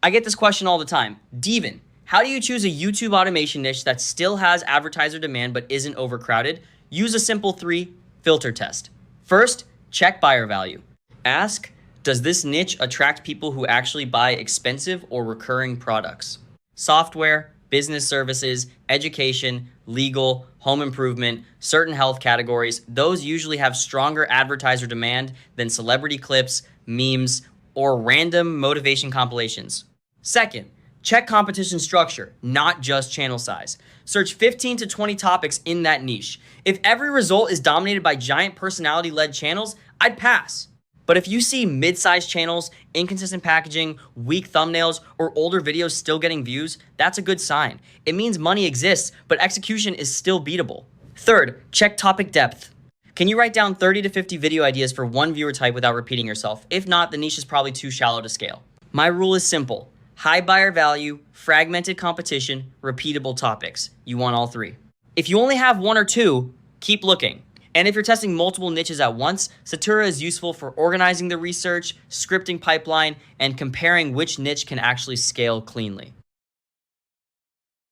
I get this question all the time. Deven, how do you choose a YouTube automation niche that still has advertiser demand but isn't overcrowded? Use a simple 3 filter test. First, check buyer value. Ask, does this niche attract people who actually buy expensive or recurring products? Software, business services, education, legal, home improvement, certain health categories, those usually have stronger advertiser demand than celebrity clips, memes, or random motivation compilations. Second, check competition structure, not just channel size. Search 15 to 20 topics in that niche. If every result is dominated by giant personality-led channels, I'd pass. But if you see mid-sized channels, inconsistent packaging, weak thumbnails, or older videos still getting views, that's a good sign. It means money exists, but execution is still beatable. Third, check topic depth. Can you write down 30 to 50 video ideas for one viewer type without repeating yourself? If not, the niche is probably too shallow to scale. My rule is simple. High buyer value, fragmented competition, repeatable topics. You want all 3. If you only have 1 or 2, keep looking. And if you're testing multiple niches at once, Satura is useful for organizing the research, scripting pipeline, and comparing which niche can actually scale cleanly.